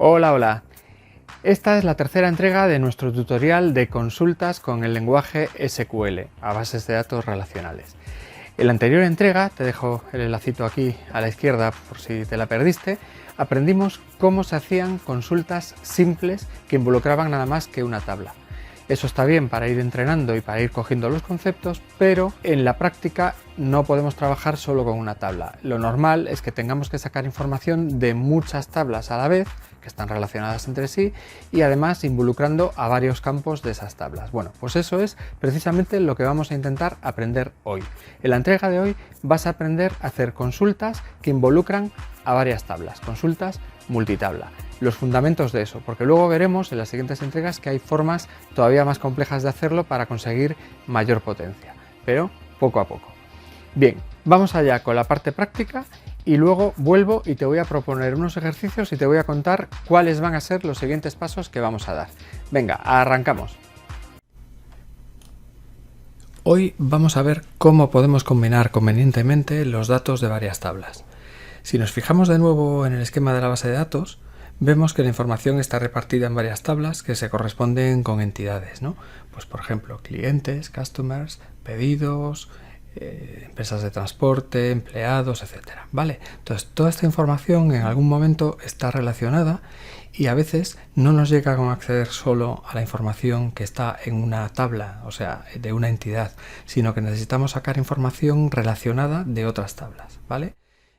Hola, hola. Esta es la tercera entrega de nuestro tutorial de consultas con el lenguaje SQL a bases de datos relacionales. En la anterior entrega, te dejo el enlacito aquí a la izquierda por si te la perdiste, aprendimos cómo se hacían consultas simples que involucraban nada más que una tabla. Eso está bien para ir entrenando y para ir cogiendo los conceptos, pero en la práctica no podemos trabajar solo con una tabla. Lo normal es que tengamos que sacar información de muchas tablas a la vez, que están relacionadas entre sí, y además involucrando a varios campos de esas tablas. Bueno, pues eso es precisamente lo que vamos a intentar aprender hoy. En la entrega de hoy vas a aprender a hacer consultas que involucran a varias tablas, consultas multitabla. Los fundamentos de eso, porque luego veremos en las siguientes entregas que hay formas todavía más complejas de hacerlo para conseguir mayor potencia, pero poco a poco. Bien, vamos allá con la parte práctica y luego vuelvo y te voy a proponer unos ejercicios y te voy a contar cuáles van a ser los siguientes pasos que vamos a dar. Venga, arrancamos. Hoy vamos a ver cómo podemos combinar convenientemente los datos de varias tablas. Si nos fijamos de nuevo en el esquema de la base de datos, vemos que la información está repartida en varias tablas que se corresponden con entidades, ¿no? Pues por ejemplo, clientes, customers, pedidos, empresas de transporte, empleados, etcétera, ¿vale? Entonces, toda esta información en algún momento está relacionada y a veces no nos llega a acceder solo a la información que está en una tabla, o sea, de una entidad, sino que necesitamos sacar información relacionada de otras tablas, ¿vale?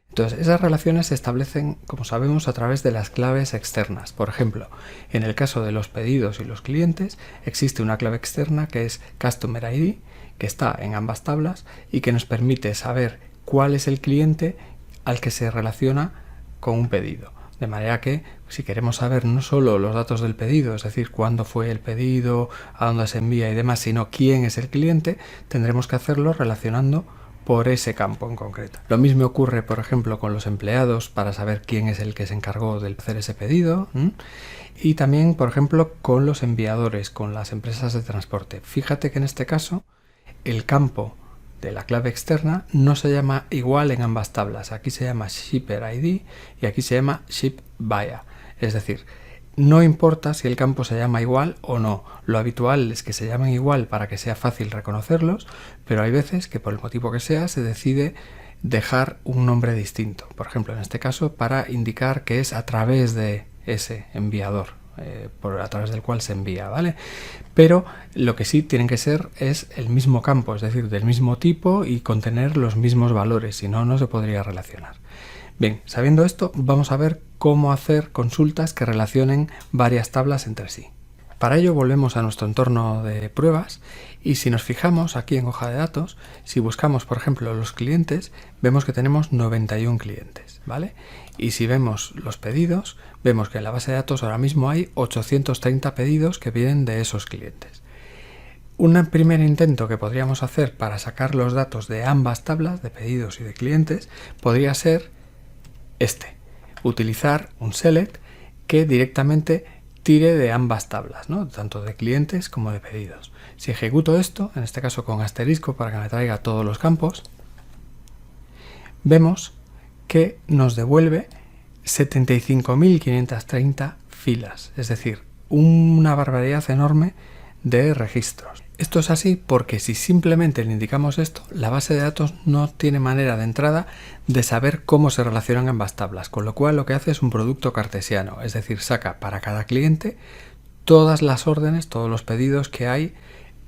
Entonces, esas relaciones se establecen, como sabemos, a través de las claves externas. Por ejemplo, en el caso de los pedidos y los clientes, existe una clave externa que es Customer ID, que está en ambas tablas y que nos permite saber cuál es el cliente al que se relaciona con un pedido. De manera que, si queremos saber no solo los datos del pedido, es decir, cuándo fue el pedido, a dónde se envía y demás, sino quién es el cliente, tendremos que hacerlo relacionando por ese campo en concreto. Lo mismo ocurre, por ejemplo, con los empleados para saber quién es el que se encargó de hacer ese pedido, y también, por ejemplo, con los enviadores, con las empresas de transporte. Fíjate que en este caso el campo de la clave externa no se llama igual en ambas tablas. Aquí se llama Shipper ID y aquí se llama Ship Buyer. Es decir, no importa si el campo se llama igual o no, lo habitual es que se llamen igual para que sea fácil reconocerlos, pero hay veces que por el motivo que sea se decide dejar un nombre distinto. Por ejemplo, en este caso, para indicar que es a través de ese enviador, a través del cual se envía, ¿vale? Pero lo que sí tienen que ser es el mismo campo, es decir, del mismo tipo y contener los mismos valores, si no, no se podría relacionar. Bien, sabiendo esto, vamos a ver cómo hacer consultas que relacionen varias tablas entre sí. Para ello volvemos a nuestro entorno de pruebas y si nos fijamos aquí en hoja de datos, si buscamos por ejemplo los clientes, vemos que tenemos 91 clientes, ¿vale? Y si vemos los pedidos, vemos que en la base de datos ahora mismo hay 830 pedidos que vienen de esos clientes. Un primer intento que podríamos hacer para sacar los datos de ambas tablas, de pedidos y de clientes, podría ser utilizar un select que directamente tire de ambas tablas, ¿no? Tanto de clientes como de pedidos. Si ejecuto esto, en este caso con asterisco para que me traiga todos los campos, vemos que nos devuelve 75.530 filas, es decir, una barbaridad enorme de registros. Esto es así porque si simplemente le indicamos esto, la base de datos no tiene manera de entrada de saber cómo se relacionan ambas tablas, con lo cual lo que hace es un producto cartesiano, es decir, saca para cada cliente todas las órdenes, todos los pedidos que hay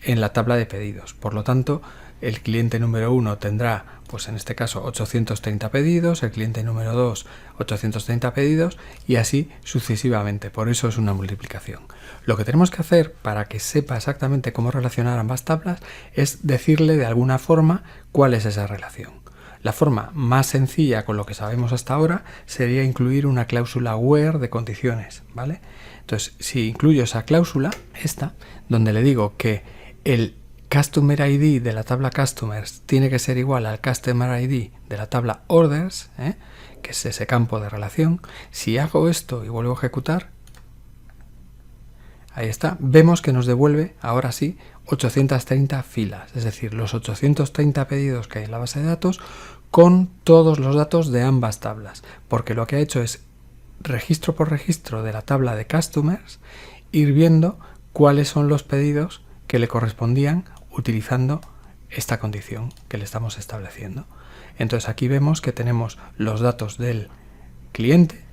en la tabla de pedidos. Por lo tanto, el cliente número 1 tendrá, pues en este caso, 830 pedidos, el cliente número 2, 830 pedidos y así sucesivamente. Por eso es una multiplicación. Lo que tenemos que hacer para que sepa exactamente cómo relacionar ambas tablas es decirle de alguna forma cuál es esa relación. La forma más sencilla con lo que sabemos hasta ahora sería incluir una cláusula where de condiciones, ¿vale? Entonces, si incluyo esa cláusula, donde le digo que el Customer ID de la tabla Customers tiene que ser igual al Customer ID de la tabla Orders, que es ese campo de relación. Si hago esto y vuelvo a ejecutar, ahí está, vemos que nos devuelve, ahora sí, 830 filas, es decir, los 830 pedidos que hay en la base de datos con todos los datos de ambas tablas, porque lo que ha hecho es registro por registro de la tabla de customers, ir viendo cuáles son los pedidos que le correspondían utilizando esta condición que le estamos estableciendo. Entonces aquí vemos que tenemos los datos del cliente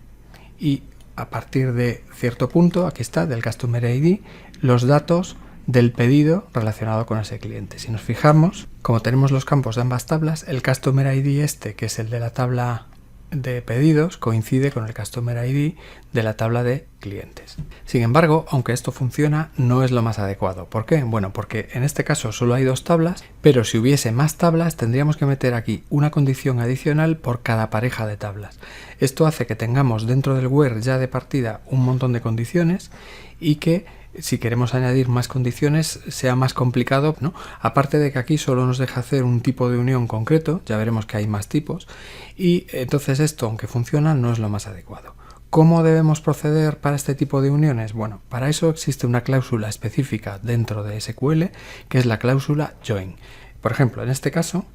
y a partir de cierto punto, aquí está, del Customer ID, los datos del pedido relacionado con ese cliente. Si nos fijamos, como tenemos los campos de ambas tablas, el Customer ID este, que es el de la tabla de pedidos, coincide con el Customer ID de la tabla de clientes. Sin embargo, aunque esto funciona, no es lo más adecuado. ¿Por qué? Bueno, porque en este caso solo hay dos tablas, pero si hubiese más tablas tendríamos que meter aquí una condición adicional por cada pareja de tablas. Esto hace que tengamos dentro del where ya de partida un montón de condiciones y que si queremos añadir más condiciones sea más complicado, ¿no? Aparte de que aquí solo nos deja hacer un tipo de unión concreto, ya veremos que hay más tipos, y entonces esto, aunque funciona, no es lo más adecuado. ¿Cómo debemos proceder para este tipo de uniones? Bueno, para eso existe una cláusula específica dentro de SQL, que es la cláusula join. Por ejemplo, en este caso,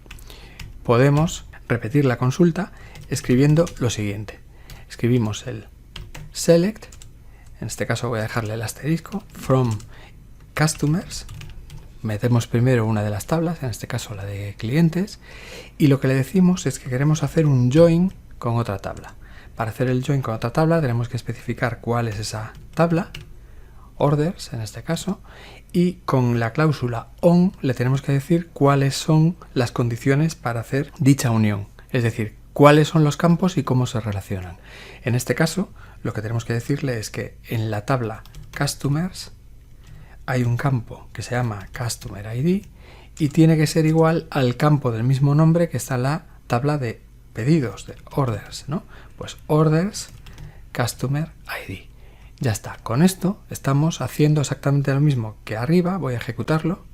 podemos repetir la consulta escribiendo lo siguiente. Escribimos el select, en este caso voy a dejarle el asterisco, from customers, metemos primero una de las tablas, en este caso la de clientes, y lo que le decimos es que queremos hacer un join con otra tabla. Para hacer el join con otra tabla tenemos que especificar cuál es esa tabla, orders en este caso, y con la cláusula on le tenemos que decir cuáles son las condiciones para hacer dicha unión, es decir, cuáles son los campos y cómo se relacionan. En este caso, lo que tenemos que decirle es que en la tabla Customers hay un campo que se llama Customer ID y tiene que ser igual al campo del mismo nombre que está en la tabla de pedidos, de orders, ¿no? Pues orders Customer ID. Ya está. Con esto estamos haciendo exactamente lo mismo que arriba. Voy a ejecutarlo.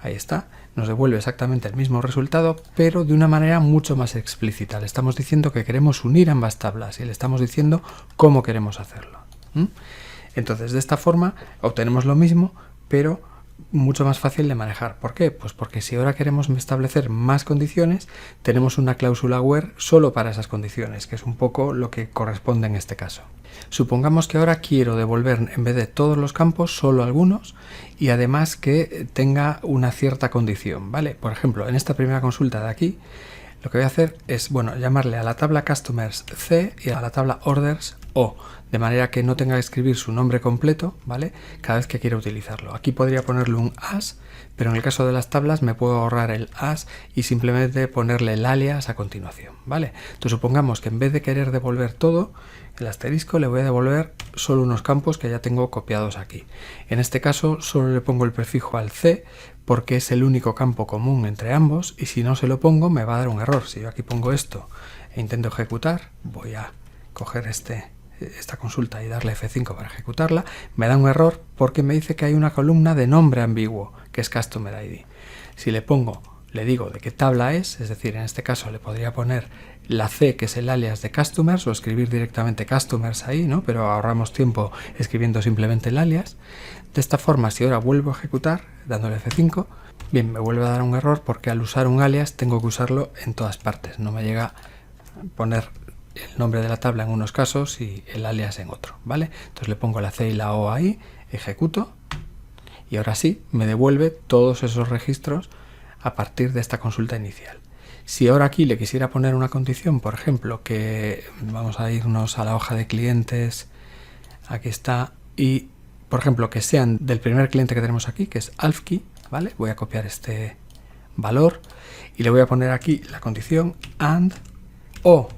Ahí está. Nos devuelve exactamente el mismo resultado, pero de una manera mucho más explícita. Le estamos diciendo que queremos unir ambas tablas y le estamos diciendo cómo queremos hacerlo. Entonces, de esta forma obtenemos lo mismo, pero mucho más fácil de manejar. ¿Por qué? Pues porque si ahora queremos establecer más condiciones, tenemos una cláusula where solo para esas condiciones, que es un poco lo que corresponde en este caso. Supongamos que ahora quiero devolver en vez de todos los campos, solo algunos, y además que tenga una cierta condición, ¿vale? Por ejemplo, en esta primera consulta de aquí, lo que voy a hacer es, bueno, llamarle a la tabla Customers C y a la tabla Orders O, de manera que no tenga que escribir su nombre completo, ¿vale? Cada vez que quiera utilizarlo. Aquí podría ponerle un as, pero en el caso de las tablas me puedo ahorrar el as y simplemente ponerle el alias a continuación, ¿vale? Entonces supongamos que en vez de querer devolver todo, el asterisco le voy a devolver solo unos campos que ya tengo copiados aquí. En este caso solo le pongo el prefijo al C porque es el único campo común entre ambos y si no se lo pongo me va a dar un error. Si yo aquí pongo esto e intento ejecutar, voy a coger esta consulta y darle F5 para ejecutarla, me da un error porque me dice que hay una columna de nombre ambiguo que es Customer ID. Si le pongo, le digo de qué tabla es decir, en este caso le podría poner la C, que es el alias de Customers, o escribir directamente Customers ahí, ¿no? Pero ahorramos tiempo escribiendo simplemente el alias. De esta forma, si ahora vuelvo a ejecutar, dándole F5, bien, me vuelve a dar un error porque al usar un alias tengo que usarlo en todas partes. No me llega a poner el nombre de la tabla en unos casos y el alias en otro, ¿vale? Entonces le pongo la C y la O ahí, ejecuto, y ahora sí, me devuelve todos esos registros a partir de esta consulta inicial. Si ahora aquí le quisiera poner una condición, por ejemplo, que vamos a irnos a la hoja de clientes, aquí está, y por ejemplo que sean del primer cliente que tenemos aquí, que es ALFKey, ¿vale? Voy a copiar este valor y le voy a poner aquí la condición AND o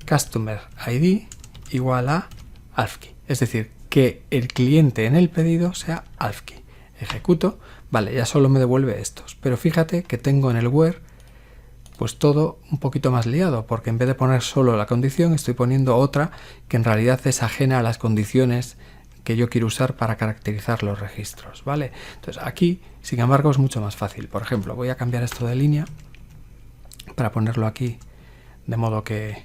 Customer ID igual a ALFKey, es decir, que el cliente en el pedido sea ALFKey. Ejecuto, vale, ya solo me devuelve estos, pero fíjate que tengo en el where pues todo un poquito más liado, porque en vez de poner solo la condición estoy poniendo otra que en realidad es ajena a las condiciones que yo quiero usar para caracterizar los registros, ¿vale? Entonces aquí, sin embargo, es mucho más fácil. Por ejemplo, voy a cambiar esto de línea para ponerlo aquí de modo que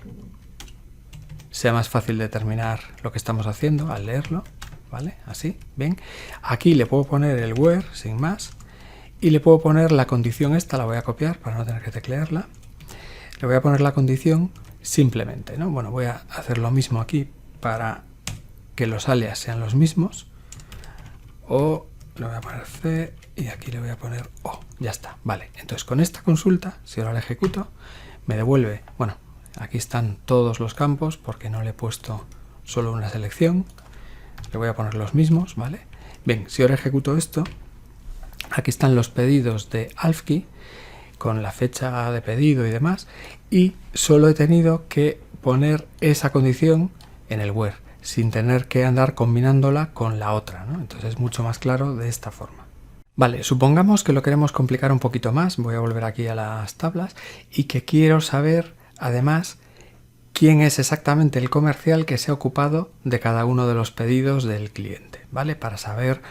sea más fácil determinar lo que estamos haciendo al leerlo, ¿vale? Así, bien. Aquí le puedo poner el where, sin más, y le puedo poner la condición esta, la voy a copiar para no tener que teclearla. Le voy a poner la condición simplemente, ¿no? Bueno, voy a hacer lo mismo aquí para que los alias sean los mismos. O le voy a poner C y aquí le voy a poner O. Ya está, vale. Entonces con esta consulta, si ahora la ejecuto, me devuelve, bueno, aquí están todos los campos porque no le he puesto solo una selección. Le voy a poner los mismos, ¿vale? Bien, si ahora ejecuto esto, aquí están los pedidos de ALFKey con la fecha de pedido y demás, y solo he tenido que poner esa condición en el where, sin tener que andar combinándola con la otra, ¿no? Entonces es mucho más claro de esta forma. Vale, supongamos que lo queremos complicar un poquito más, voy a volver aquí a las tablas, y que quiero saber, además, quién es exactamente el comercial que se ha ocupado de cada uno de los pedidos del cliente, ¿vale? Para saber,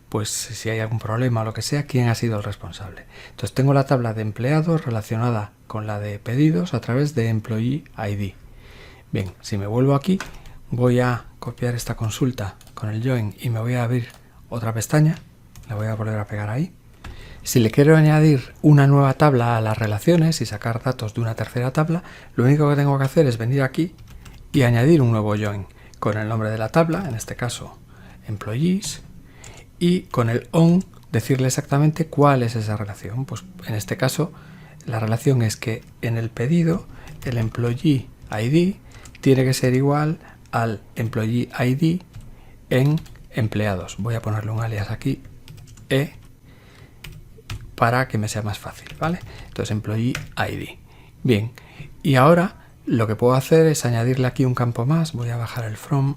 pues, si hay algún problema o lo que sea, quién ha sido el responsable. Entonces tengo la tabla de empleados relacionada con la de pedidos a través de Employee ID. Bien, si me vuelvo aquí, voy a copiar esta consulta con el join y me voy a abrir otra pestaña, la voy a volver a pegar ahí. Si le quiero añadir una nueva tabla a las relaciones y sacar datos de una tercera tabla, lo único que tengo que hacer es venir aquí y añadir un nuevo join con el nombre de la tabla, en este caso employees, y con el on decirle exactamente cuál es esa relación. Pues en este caso la relación es que en el pedido el employee ID tiene que ser igual al employee ID en empleados. Voy a ponerle un alias aquí, para que me sea más fácil, ¿vale? Entonces employee ID. Bien, y ahora lo que puedo hacer es añadirle aquí un campo más. Voy a bajar el from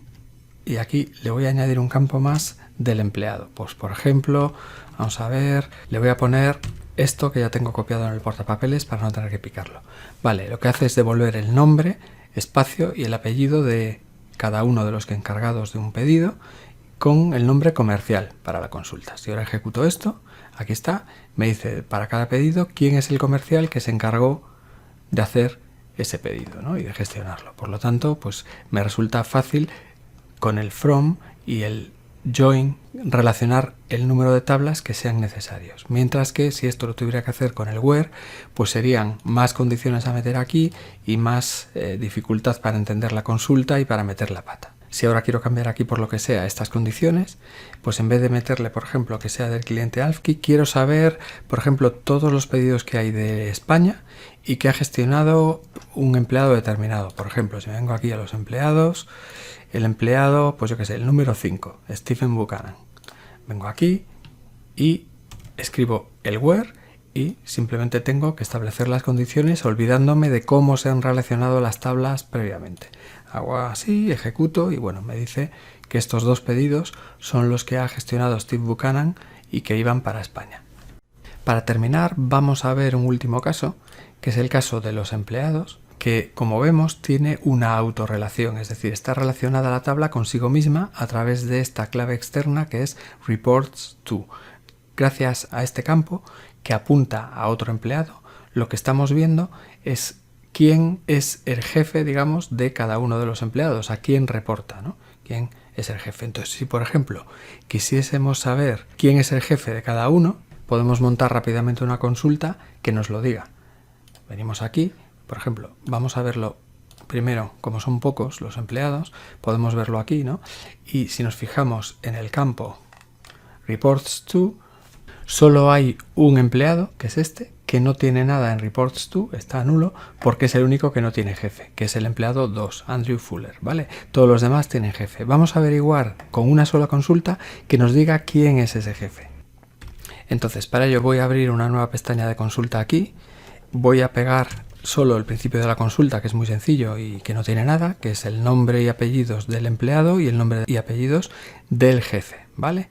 y aquí le voy a añadir un campo más del empleado. Pues por ejemplo, vamos a ver, le voy a poner esto que ya tengo copiado en el portapapeles para no tener que picarlo. Vale, lo que hace es devolver el nombre, espacio y el apellido de cada uno de los que encargados de un pedido con el nombre comercial para la consulta. Si ahora ejecuto esto, aquí está, me dice para cada pedido quién es el comercial que se encargó de hacer ese pedido, ¿no? Y de gestionarlo. Por lo tanto, pues me resulta fácil con el from y el join relacionar el número de tablas que sean necesarios. Mientras que si esto lo tuviera que hacer con el where, pues serían más condiciones a meter aquí y más dificultad para entender la consulta y para meter la pata. Si ahora quiero cambiar aquí por lo que sea estas condiciones, pues en vez de meterle, por ejemplo, que sea del cliente ALFKey, quiero saber, por ejemplo, todos los pedidos que hay de España y que ha gestionado un empleado determinado. Por ejemplo, si me vengo aquí a los empleados, el empleado, pues yo qué sé, el número 5, Stephen Buchanan. Vengo aquí y escribo el where y simplemente tengo que establecer las condiciones olvidándome de cómo se han relacionado las tablas previamente. Hago así, ejecuto y bueno, me dice que estos dos pedidos son los que ha gestionado Steve Buchanan y que iban para España. Para terminar, vamos a ver un último caso, que es el caso de los empleados, que como vemos tiene una autorrelación, es decir, está relacionada la tabla consigo misma a través de esta clave externa que es reports to. Gracias a este campo que apunta a otro empleado, lo que estamos viendo es quién es el jefe, digamos, de cada uno de los empleados, a quién reporta, ¿no? ¿Quién es el jefe? Entonces, si por ejemplo quisiésemos saber quién es el jefe de cada uno, podemos montar rápidamente una consulta que nos lo diga. Venimos aquí, por ejemplo, vamos a verlo primero, como son pocos los empleados, podemos verlo aquí, ¿no? Y si nos fijamos en el campo Reports to, solo hay un empleado, que es este, que no tiene nada en Reports to, está nulo, porque es el único que no tiene jefe, que es el empleado 2, Andrew Fuller, ¿vale? Todos los demás tienen jefe. Vamos a averiguar con una sola consulta que nos diga quién es ese jefe. Entonces, para ello voy a abrir una nueva pestaña de consulta aquí, voy a pegar solo el principio de la consulta, que es muy sencillo y que no tiene nada, que es el nombre y apellidos del empleado y el nombre y apellidos del jefe, ¿vale?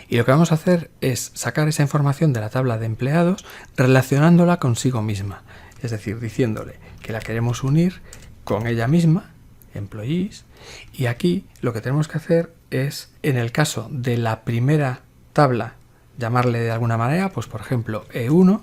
Y lo que vamos a hacer es sacar esa información de la tabla de empleados relacionándola consigo misma, es decir, diciéndole que la queremos unir con ella misma, employees, y aquí lo que tenemos que hacer es, en el caso de la primera tabla, llamarle de alguna manera, pues por ejemplo E1,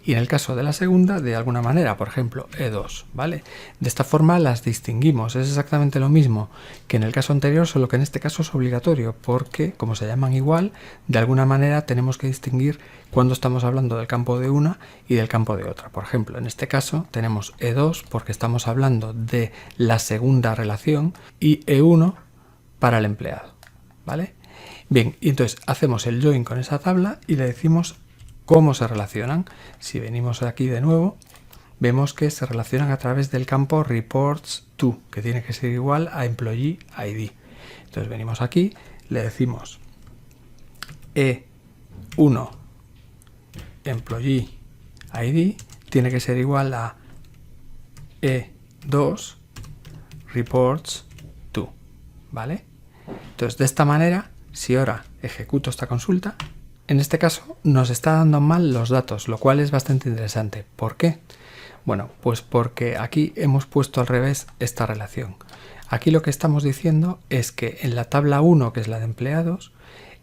y en el caso de la segunda de alguna manera, por ejemplo E2, ¿vale? De esta forma las distinguimos, es exactamente lo mismo que en el caso anterior, solo que en este caso es obligatorio porque como se llaman igual, de alguna manera tenemos que distinguir cuando estamos hablando del campo de una y del campo de otra. Por ejemplo, en este caso tenemos E2 porque estamos hablando de la segunda relación y E1 para el empleado, ¿vale? Bien, y entonces hacemos el join con esa tabla y le decimos cómo se relacionan. Si venimos aquí de nuevo, vemos que se relacionan a través del campo reports to, que tiene que ser igual a employee ID. Entonces venimos aquí, le decimos E1 employee ID tiene que ser igual a E2 reports to, ¿vale? Entonces de esta manera, si ahora ejecuto esta consulta, en este caso nos está dando mal los datos, lo cual es bastante interesante. ¿Por qué? Bueno, pues porque aquí hemos puesto al revés esta relación. Aquí lo que estamos diciendo es que en la tabla 1, que es la de empleados,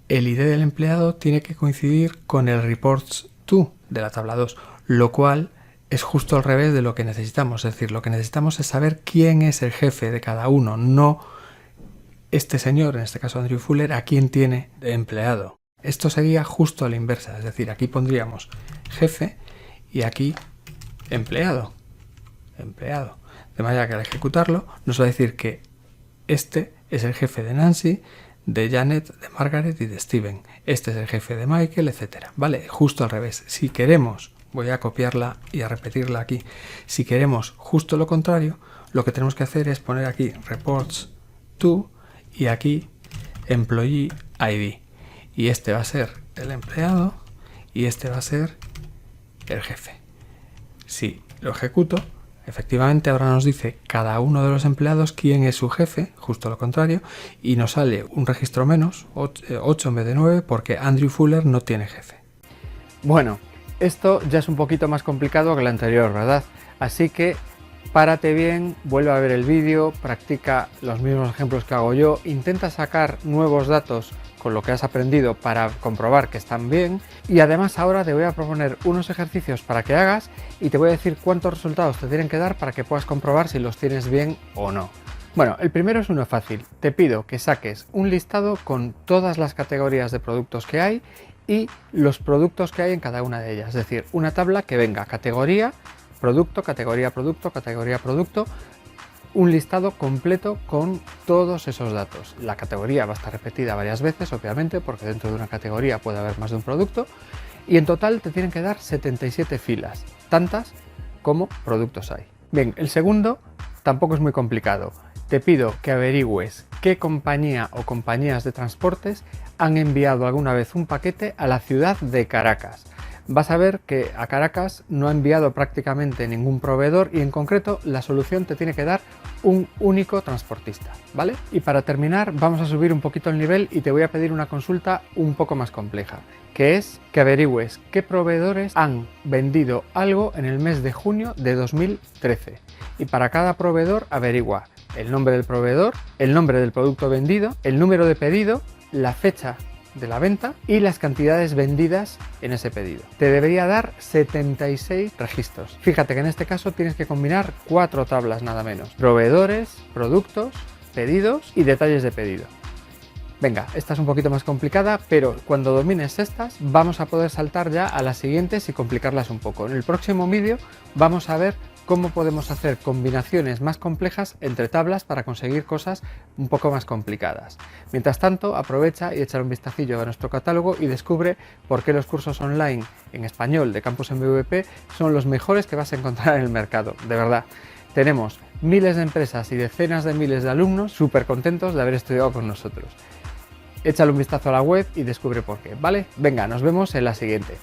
el ID del empleado tiene que coincidir con el reports to de la tabla 2, lo cual es justo al revés de lo que necesitamos. Es decir, lo que necesitamos es saber quién es el jefe de cada uno, no este señor, en este caso Andrew Fuller, a quién tiene de empleado. Esto sería justo a la inversa, es decir, aquí pondríamos jefe y aquí empleado. De manera que al ejecutarlo nos va a decir que este es el jefe de Nancy, de Janet, de Margaret y de Steven. Este es el jefe de Michael, etcétera. Vale, justo al revés. Si queremos, voy a copiarla y a repetirla aquí. Si queremos justo lo contrario, lo que tenemos que hacer es poner aquí reports to y aquí employee ID. Y este va a ser el empleado y este va a ser el jefe. Si lo ejecuto, efectivamente ahora nos dice cada uno de los empleados quién es su jefe, justo lo contrario, y nos sale un registro menos, 8 en vez de 9, porque Andrew Fuller no tiene jefe. Bueno, esto ya es un poquito más complicado que lo anterior, ¿verdad? Así que párate bien, vuelve a ver el vídeo, practica los mismos ejemplos que hago yo, intenta sacar nuevos datos con lo que has aprendido para comprobar que están bien, y además ahora te voy a proponer unos ejercicios para que hagas y te voy a decir cuántos resultados te tienen que dar para que puedas comprobar si los tienes bien o no. Bueno, el primero es uno fácil. Te pido que saques un listado con todas las categorías de productos que hay y los productos que hay en cada una de ellas, es decir, una tabla que venga categoría, producto, categoría, producto, categoría, producto, un listado completo con todos esos datos. La categoría va a estar repetida varias veces, obviamente, porque dentro de una categoría puede haber más de un producto, y en total te tienen que dar 77 filas, tantas como productos hay. Bien, el segundo tampoco es muy complicado. Te pido que averigües qué compañía o compañías de transportes han enviado alguna vez un paquete a la ciudad de Caracas. Vas a ver que a Caracas no ha enviado prácticamente ningún proveedor y en concreto la solución te tiene que dar un único transportista, ¿vale? Y para terminar vamos a subir un poquito el nivel y te voy a pedir una consulta un poco más compleja, que es que averigües qué proveedores han vendido algo en el mes de junio de 2013. Y para cada proveedor averigua el nombre del proveedor, el nombre del producto vendido, el número de pedido, la fecha de la venta y las cantidades vendidas en ese pedido. Te debería dar 76 registros. Fíjate que en este caso tienes que combinar 4 tablas nada menos: proveedores, productos, pedidos y detalles de pedido. Venga, esta es un poquito más complicada, pero cuando domines estas vamos a poder saltar ya a las siguientes y complicarlas un poco. En el próximo vídeo vamos a ver cómo podemos hacer combinaciones más complejas entre tablas para conseguir cosas un poco más complicadas. Mientras tanto, aprovecha y echa un vistacillo a nuestro catálogo y descubre por qué los cursos online en español de Campus MVP son los mejores que vas a encontrar en el mercado. De verdad, tenemos miles de empresas y decenas de miles de alumnos súper contentos de haber estudiado con nosotros. Échale un vistazo a la web y descubre por qué, ¿vale? Venga, nos vemos en la siguiente.